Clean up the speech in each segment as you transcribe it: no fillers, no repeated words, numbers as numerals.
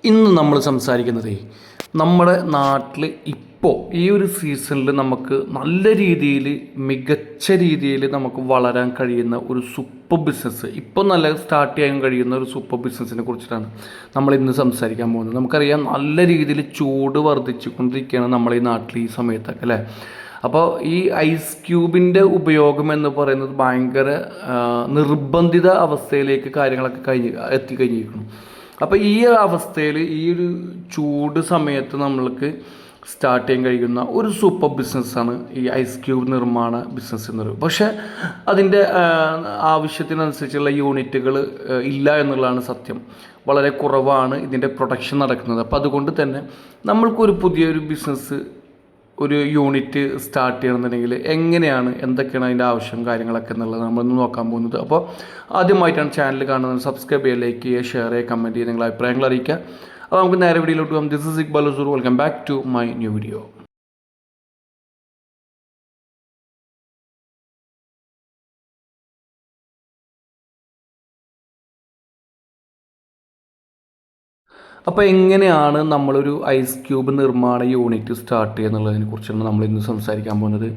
ഇന്ന് നമ്മൾ സംസാരിക്കുന്നത് നമ്മുടെ നാട്ടിൽ ഇപ്പോൾ ഈ ഒരു സീസണിൽ നമുക്ക് നല്ല രീതിയിൽ മികച്ച രീതിയിൽ നമുക്ക് വളരാൻ കഴിയുന്ന ഒരു സൂപ്പർ ബിസിനസ്, ഇപ്പോൾ നല്ല സ്റ്റാർട്ട് ചെയ്യാൻ കഴിയുന്ന ഒരു സൂപ്പർ ബിസിനസ്സിനെ കുറിച്ചിട്ടാണ് നമ്മൾ ഇന്ന് സംസാരിക്കാൻ പോകുന്നത്. നമുക്കറിയാം നല്ല രീതിയിൽ ചൂട് വർദ്ധിച്ചു കൊണ്ടിരിക്കുകയാണ് നമ്മുടെ ഈ നാട്ടിൽ ഈ സമയത്തൊക്കെ അല്ലേ. അപ്പോൾ ഈ ഐസ് ക്യൂബിൻ്റെ ഉപയോഗം എന്ന് പറയുന്നത് ഭയങ്കര നിർബന്ധിത അവസ്ഥയിലേക്ക് കാര്യങ്ങളൊക്കെ എത്തിക്കഴിഞ്ഞിരിക്കുന്നു. അപ്പോൾ ഈ അവസ്ഥയിൽ ഈ ഒരു ചൂട് സമയത്ത് നമ്മൾക്ക് സ്റ്റാർട്ട് ചെയ്യാൻ കഴിയുന്ന ഒരു സൂപ്പർ ബിസിനസ്സാണ് ഈ ഐസ് ക്യൂബ് നിർമ്മാണ ബിസിനസ് എന്ന് പറയുന്നത്. പക്ഷേ അതിൻ്റെ ആവശ്യത്തിനനുസരിച്ചുള്ള യൂണിറ്റുകൾ ഇല്ല എന്നുള്ളതാണ് സത്യം. വളരെ കുറവാണ് ഇതിൻ്റെ പ്രൊഡക്ഷൻ നടക്കുന്നത്. അപ്പോൾ അതുകൊണ്ട് തന്നെ നമ്മൾക്കൊരു പുതിയൊരു ബിസിനസ്, ഒരു യൂണിറ്റ് സ്റ്റാർട്ട് ചെയ്യണമെന്നുണ്ടെങ്കിൽ എങ്ങനെയാണ്, എന്തൊക്കെയാണ് അതിൻ്റെ ആവശ്യം കാര്യങ്ങളൊക്കെ എന്നുള്ളത് നമ്മളൊന്ന് നോക്കാൻ പോകുന്നത്. അപ്പോൾ ആദ്യമായിട്ടാണ് ചാനൽ കാണുന്നത്, സബ്സ്ക്രൈബ് ചെയ്യുക, ലൈക്ക് ചെയ്യുക, ഷെയർ ചെയ്യുക, കമൻറ്റ് ചെയ്യുക, നിങ്ങളുടെ അഭിപ്രായങ്ങൾ അറിയിക്കുക. അപ്പോൾ നമുക്ക് നേരെ വീഡിയോയിലോട്ട് പോകാം. This is Iqbal Husoor. Welcome back to my new video. അപ്പോൾ എങ്ങനെയാണ് നമ്മളൊരു ഐസ് ക്യൂബ് നിർമ്മാണ യൂണിറ്റ് സ്റ്റാർട്ട് ചെയ്യുക എന്നുള്ളതിനെ കുറിച്ചാണ് നമ്മൾ ഇന്ന് സംസാരിക്കാൻ പോകുന്നത്.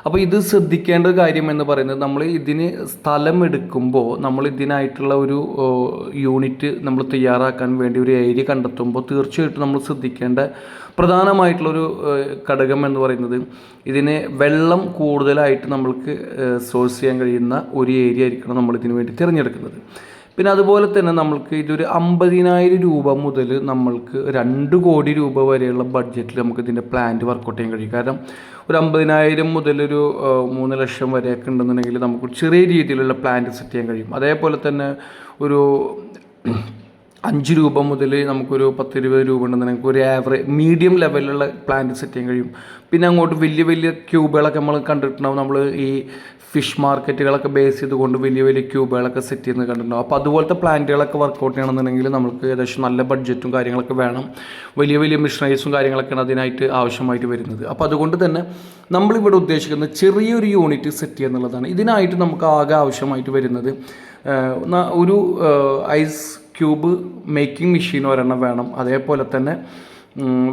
അപ്പോൾ ഇത് ശ്രദ്ധിക്കേണ്ട കാര്യം എന്ന് പറയുന്നത്, നമ്മൾ ഇതിന് സ്ഥലം എടുക്കുമ്പോൾ നമ്മൾ ഇതിനായിട്ടുള്ള ഒരു യൂണിറ്റ് നമ്മൾ തയ്യാറാക്കാൻ വേണ്ടി ഒരു ഏരിയ കണ്ടെത്തുമ്പോൾ തീർച്ചയായിട്ടും നമ്മൾ ശ്രദ്ധിക്കേണ്ട പ്രധാനമായിട്ടുള്ളൊരു ഘടകം എന്ന് പറയുന്നത്, ഇതിന് വെള്ളം കൂടുതലായിട്ട് നമ്മൾക്ക് സോഴ്സ് ചെയ്യാൻ കഴിയുന്ന ഒരു ഏരിയ ആയിരിക്കണം നമ്മൾ ഇതിനു വേണ്ടി തിരഞ്ഞെടുക്കുന്നത്. പിന്നെ അതുപോലെ തന്നെ നമ്മൾക്ക് ഇതൊരു 50,000 രൂപ മുതൽ നമ്മൾക്ക് 2 കോടി രൂപ വരെയുള്ള ബഡ്ജറ്റിൽ നമുക്ക് ഇതിൻ്റെ പ്ലാന്റ് വർക്കൗട്ട് ചെയ്യാൻ കഴിയും. കാരണം ഒരു 50,000 മുതലൊരു 3 ലക്ഷം വരെയൊക്കെ ഉണ്ടെന്നുണ്ടെങ്കിൽ നമുക്ക് ചെറിയ രീതിയിലുള്ള പ്ലാന്റ് സെറ്റ് ചെയ്യാൻ കഴിയും. അതേപോലെ തന്നെ ഒരു 5 രൂപ മുതൽ നമുക്കൊരു 10-20 രൂപ ഉണ്ടെന്നുണ്ടെങ്കിൽ ഒരു മീഡിയം ലെവലിലുള്ള പ്ലാന്റ് സെറ്റ് ചെയ്യാൻ കഴിയും. പിന്നെ അങ്ങോട്ട് വലിയ വലിയ ക്യൂബുകളൊക്കെ നമ്മൾ കണ്ടിട്ടുണ്ടാവും. നമ്മൾ ഈ ഫിഷ് മാർക്കറ്റുകളൊക്കെ ബേസ് ചെയ്തുകൊണ്ട് വലിയ വലിയ ക്യൂബുകളൊക്കെ സെറ്റ് ചെയ്യുന്നത് കണ്ടിട്ടുണ്ടാവും. അപ്പോൾ അതുപോലത്തെ പ്ലാന്റുകളൊക്കെ വർക്കൗട്ട് ചെയ്യണമെന്നുണ്ടെങ്കിൽ നമുക്ക് ഏകദേശം നല്ല ബഡ്ജറ്റും കാര്യങ്ങളൊക്കെ വേണം. വലിയ വലിയ മിഷനറീസും കാര്യങ്ങളൊക്കെയാണ് അതിനായിട്ട് ആവശ്യമായിട്ട് വരുന്നത്. അപ്പോൾ അതുകൊണ്ട് തന്നെ നമ്മളിവിടെ ഉദ്ദേശിക്കുന്നത് ചെറിയൊരു യൂണിറ്റ് സെറ്റ് ചെയ്യുക എന്നുള്ളതാണ്. ഇതിനായിട്ട് നമുക്ക് ആകെ ആവശ്യമായിട്ട് വരുന്നത് ഒരു ഐസ് ക്യൂബ് മേക്കിംഗ് മെഷീൻ ഒരെണ്ണം വേണം. അതേപോലെ തന്നെ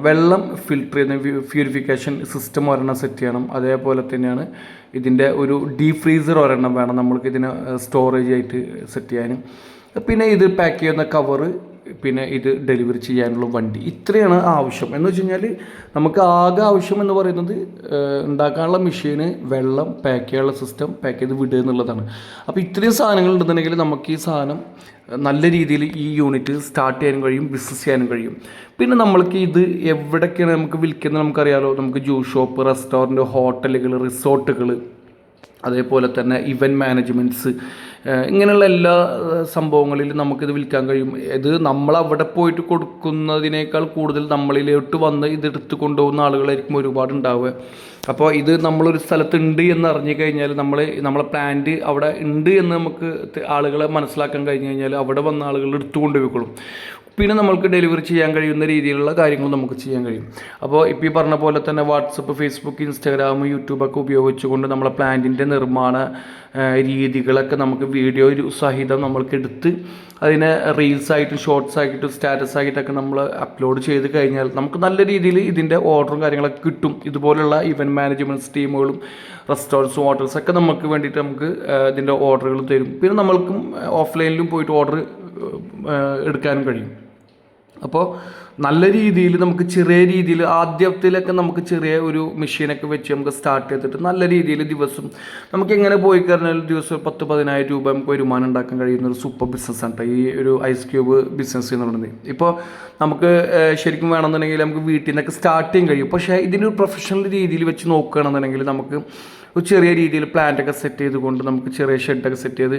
വെള്ളം ഫിൽട്ടർ ചെയ്യുന്ന പ്യൂരിഫിക്കേഷൻ സിസ്റ്റം ഒരെണ്ണം സെറ്റ് ചെയ്യണം. അതേപോലെ തന്നെയാണ് ഇതിൻ്റെ ഒരു ഡീപ് ഫ്രീസർ ഒരെണ്ണം വേണം നമ്മൾക്ക് ഇതിന് സ്റ്റോറേജ് ആയിട്ട് സെറ്റ് ചെയ്യാനും. പിന്നെ ഇത് പാക്ക് ചെയ്യുന്ന കവറ്, പിന്നെ ഇത് ഡെലിവറി ചെയ്യാനുള്ള വണ്ടി. ഇത്രയാണ് ആവശ്യം. എന്ന് വെച്ച് കഴിഞ്ഞാൽ നമുക്ക് ആകെ ആവശ്യം എന്ന് പറയുന്നത് ഉണ്ടാക്കാനുള്ള മെഷീന്, വെള്ളം, പാക്ക് ചെയ്യാനുള്ള സിസ്റ്റം, പാക്ക് ചെയ്ത് വിടുക എന്നുള്ളതാണ്. അപ്പോൾ ഇത്രയും സാധനങ്ങൾ ഉണ്ടെന്നുണ്ടെങ്കിൽ നമുക്ക് ഈ സാധനം നല്ല രീതിയിൽ ഈ യൂണിറ്റ് സ്റ്റാർട്ട് ചെയ്യാനും കഴിയും, ബിസിനസ് ചെയ്യാനും കഴിയും. പിന്നെ നമ്മൾക്ക് ഇത് എവിടെയൊക്കെയാണ് നമുക്ക് വിൽക്കുന്നത് നമുക്കറിയാലോ. നമുക്ക് ജ്യൂസ് ഷോപ്പ്, റെസ്റ്റോറൻറ്റ്, ഹോട്ടലുകൾ, റിസോർട്ടുകൾ, അതേപോലെ തന്നെ ഇവൻറ്റ് മാനേജ്മെൻറ്റ്സ്, ഇങ്ങനെയുള്ള എല്ലാ സംഭവങ്ങളിലും നമുക്കിത് വിൽക്കാൻ കഴിയും. ഇത് നമ്മളവിടെ പോയിട്ട് കൊടുക്കുന്നതിനേക്കാൾ കൂടുതൽ നമ്മളിലോട്ട് വന്ന് ഇതെടുത്ത് കൊണ്ടുപോകുന്ന ആളുകളായിരിക്കും ഒരുപാട് ഉണ്ടാവുക. അപ്പോൾ ഇത് നമ്മളൊരു സ്ഥലത്തുണ്ട് എന്ന് അറിഞ്ഞു കഴിഞ്ഞാൽ, നമ്മളെ പ്ലാന്റ് അവിടെ ഉണ്ട് എന്ന് നമുക്ക് ആളുകളെ മനസ്സിലാക്കാൻ കഴിഞ്ഞ് കഴിഞ്ഞാൽ അവിടെ വന്ന ആളുകൾ എടുത്തു കൊണ്ടുപോയിക്കോളും. പിന്നെ നമ്മൾക്ക് ഡെലിവറി ചെയ്യാൻ കഴിയുന്ന രീതിയിലുള്ള കാര്യങ്ങൾ നമുക്ക് ചെയ്യാൻ കഴിയും. അപ്പോൾ ഇപ്പോൾ ഈ പറഞ്ഞ പോലെ തന്നെ വാട്സപ്പ്, ഫേസ്ബുക്ക്, ഇൻസ്റ്റാഗ്രാം, യൂട്യൂബൊക്കെ ഉപയോഗിച്ചുകൊണ്ട് നമ്മളെ പ്ലാന്റിൻ്റെ നിർമ്മാണ രീതികളൊക്കെ നമുക്ക് വീഡിയോ സഹിതം നമ്മൾക്ക് എടുത്ത് അതിനെ റീൽസായിട്ടും ഷോർട്സ് ആയിട്ടും സ്റ്റാറ്റസ് ആയിട്ടൊക്കെ നമ്മൾ അപ്ലോഡ് ചെയ്ത് കഴിഞ്ഞാൽ നമുക്ക് നല്ല രീതിയിൽ ഇതിൻ്റെ ഓർഡറും കാര്യങ്ങളൊക്കെ കിട്ടും. ഇതുപോലുള്ള ഇവൻറ്റ് മാനേജ്മെൻറ്റ് ടീമുകളും റെസ്റ്റോറൻറ്റ്സും ഹോട്ടൽസൊക്കെ നമുക്ക് വേണ്ടിയിട്ട് നമുക്ക് ഇതിൻ്റെ ഓർഡറുകൾ തരും. പിന്നെ നമ്മൾക്കും ഓഫ്ലൈനിലും പോയിട്ട് ഓർഡർ എടുക്കാനും കഴിയും. അപ്പോൾ നല്ല രീതിയിൽ നമുക്ക് ചെറിയ രീതിയിൽ ആദ്യത്തിലൊക്കെ നമുക്ക് ചെറിയ ഒരു മെഷീനൊക്കെ വെച്ച് നമുക്ക് സ്റ്റാർട്ട് ചെയ്തിട്ട് നല്ല രീതിയിൽ ദിവസം നമുക്ക് എങ്ങനെ പോയി കഴിഞ്ഞാൽ ദിവസം 10-10,000 രൂപ നമുക്ക് വരുമാനം ഉണ്ടാക്കാൻ കഴിയുന്ന ഒരു സൂപ്പർ ബിസിനസ്സാണ് ഈ ഒരു ഐസ് ക്യൂബ് ബിസിനസ് എന്ന് പറയുന്നത്. ഇപ്പോൾ നമുക്ക് ശരിക്കും വേണമെന്നുണ്ടെങ്കിൽ നമുക്ക് വീട്ടിൽ നിന്നൊക്കെ സ്റ്റാർട്ട് ചെയ്യാൻ കഴിയും. പക്ഷേ ഇതിൻ്റെ ഒരു പ്രൊഫഷണൽ രീതിയിൽ വെച്ച് നോക്കുകയാണെന്നുണ്ടെങ്കിൽ നമുക്ക് ഒരു ചെറിയ രീതിയിൽ പ്ലാന്റൊക്കെ സെറ്റ് ചെയ്തുകൊണ്ട് നമുക്ക് ചെറിയ ഷെഡൊക്കെ സെറ്റ് ചെയ്ത്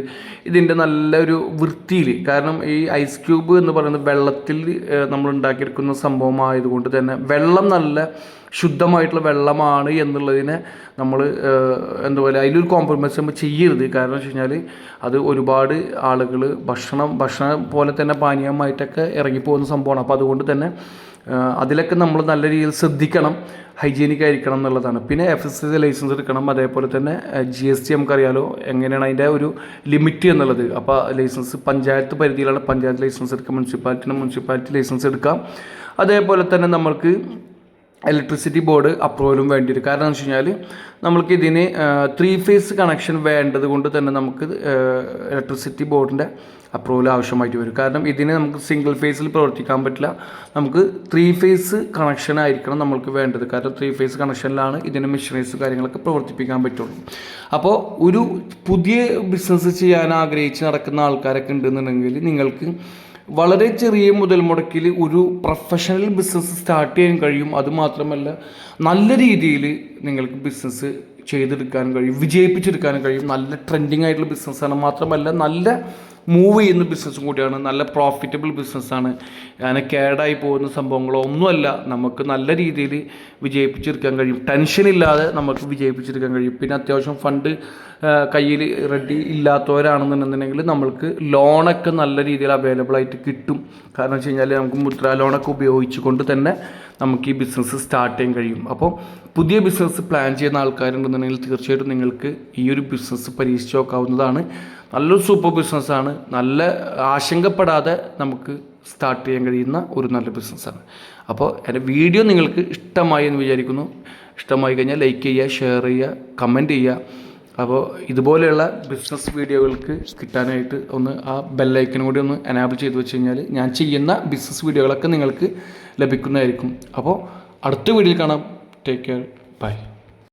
ഇതിൻ്റെ നല്ലൊരു വൃത്തിയിൽ, കാരണം ഈ ഐസ് ക്യൂബ് എന്ന് പറയുന്നത് വെള്ളത്തിൽ നമ്മൾ ഉണ്ടാക്കിയെടുക്കുന്ന സംഭവമായതുകൊണ്ട് തന്നെ വെള്ളം നല്ല ശുദ്ധമായിട്ടുള്ള വെള്ളമാണ് എന്നുള്ളതിനെ നമ്മൾ എന്താ പറയുക, അതിലൊരു കോംപ്രമൈസ് നമ്മൾ ചെയ്യരുത്. കാരണം വെച്ച് കഴിഞ്ഞാൽ അത് ഒരുപാട് ആളുകൾ ഭക്ഷണം പോലെ തന്നെ പാനീയമായിട്ടൊക്കെ ഇറങ്ങിപ്പോകുന്ന സംഭവമാണ്. അപ്പോൾ അതുകൊണ്ട് തന്നെ അതിലൊക്കെ നമ്മൾ നല്ല രീതിയിൽ ശ്രദ്ധിക്കണം, ഹൈജീനിക് ആയിരിക്കണം എന്നുള്ളതാണ്. പിന്നെ FSC ലൈസൻസ് എടുക്കണം. അതേപോലെ തന്നെ GST നമുക്കറിയാലോ എങ്ങനെയാണ് അതിൻ്റെ ഒരു ലിമിറ്റ് എന്നുള്ളത്. അപ്പോൾ ലൈസൻസ് പഞ്ചായത്ത് പരിധിയിലാണ് പഞ്ചായത്ത് ലൈസൻസ് എടുക്കുക, മുനിസിപ്പാലിറ്റി ലൈസൻസ് എടുക്കാം. അതേപോലെ തന്നെ നമ്മൾക്ക് ഇലക്ട്രിസിറ്റി ബോർഡ് അപ്രൂവലും വേണ്ടി വരും. കാരണം എന്ന് വെച്ച് കഴിഞ്ഞാൽ നമ്മൾക്ക് ഇതിന് 3 ഫേസ് കണക്ഷൻ വേണ്ടത് കൊണ്ട് തന്നെ നമുക്ക് ഇലക്ട്രിസിറ്റി ബോർഡിൻ്റെ അപ്രൂവൽ ആവശ്യമായിട്ട് വരും. കാരണം ഇതിന് നമുക്ക് സിംഗിൾ ഫേസിൽ പ്രവർത്തിക്കാൻ പറ്റില്ല, നമുക്ക് 3 ഫേസ് കണക്ഷൻ ആയിരിക്കണം നമ്മൾക്ക് വേണ്ടത്. കാരണം 3 ഫേസ് കണക്ഷനിലാണ് ഇതിൻ്റെ മെഷീനറീസ് കാര്യങ്ങളൊക്കെ പ്രവർത്തിപ്പിക്കാൻ പറ്റുള്ളൂ. അപ്പോൾ ഒരു പുതിയ ബിസിനസ് ചെയ്യാൻ ആഗ്രഹിച്ച് നടക്കുന്ന ആൾക്കാരൊക്കെ ഉണ്ടെന്നുണ്ടെങ്കിൽ നിങ്ങൾക്ക് വളരെ ചെറിയ മുതൽ മുടക്കിൽ ഒരു പ്രൊഫഷണൽ ബിസിനസ് സ്റ്റാർട്ട് ചെയ്യാൻ കഴിയും. അതുമാത്രമല്ല നല്ല രീതിയിൽ നിങ്ങൾക്ക് ബിസിനസ് ചെയ്തെടുക്കാനും കഴിയും, വിജയിപ്പിച്ചെടുക്കാനും കഴിയും. നല്ല ട്രെൻഡിങ് ആയിട്ടുള്ള ബിസിനസ്സാണ്. മാത്രമല്ല നല്ല മൂവ് ചെയ്യുന്ന ബിസിനസ്സും കൂടിയാണ്, നല്ല പ്രോഫിറ്റബിൾ ബിസിനസ്സാണ്. അങ്ങനെ കേടായി പോകുന്ന സംഭവങ്ങളോ ഒന്നുമല്ല, നമുക്ക് നല്ല രീതിയിൽ വിജയിപ്പിച്ചെടുക്കാൻ കഴിയും. ടെൻഷനില്ലാതെ നമുക്ക് വിജയിപ്പിച്ചെടുക്കാൻ കഴിയും. പിന്നെ അത്യാവശ്യം ഫണ്ട് കയ്യിൽ റെഡി ഇല്ലാത്തവരാണെന്നുണ്ടെന്നുണ്ടെങ്കിൽ നമ്മൾക്ക് ലോണൊക്കെ നല്ല രീതിയിൽ അവൈലബിൾ ആയിട്ട് കിട്ടും. കാരണം വെച്ച് കഴിഞ്ഞാൽ നമുക്ക് മുദ്രാ ലോണൊക്കെ ഉപയോഗിച്ചുകൊണ്ട് തന്നെ നമുക്ക് ഈ ബിസിനസ് സ്റ്റാർട്ട് ചെയ്യാൻ കഴിയും. അപ്പോൾ പുതിയ ബിസിനസ് പ്ലാൻ ചെയ്യുന്ന ആൾക്കാരുണ്ടെന്നുണ്ടെങ്കിൽ തീർച്ചയായിട്ടും നിങ്ങൾക്ക് ഈ ഒരു ബിസിനസ് പരീക്ഷിച്ച് നോക്കാവുന്നതാണ്. നല്ലൊരു സൂപ്പർ ബിസിനസ്സാണ്. നല്ല ആശങ്കപ്പെടാതെ നമുക്ക് സ്റ്റാർട്ട് ചെയ്യാൻ കഴിയുന്ന ഒരു നല്ല ബിസിനസ്സാണ്. അപ്പോൾ എൻ്റെ വീഡിയോ നിങ്ങൾക്ക് ഇഷ്ടമായി എന്ന് വിചാരിക്കുന്നു. ഇഷ്ടമായി കഴിഞ്ഞാൽ ലൈക്ക് ചെയ്യുക, ഷെയർ ചെയ്യുക, കമൻറ്റ് ചെയ്യുക. അപ്പോൾ ഇതുപോലെയുള്ള ബിസിനസ് വീഡിയോകൾക്ക് കിട്ടാനായിട്ട് ഒന്ന് ആ ബെല്ലൈക്കനും കൂടി ഒന്ന് എനാബിൾ ചെയ്ത് വെച്ച് കഴിഞ്ഞാൽ ഞാൻ ചെയ്യുന്ന ബിസിനസ് വീഡിയോകളൊക്കെ നിങ്ങൾക്ക് ലഭിക്കുന്നതായിരിക്കും. അപ്പോൾ അടുത്ത വീഡിയോയിൽ കാണാം. Take care, by.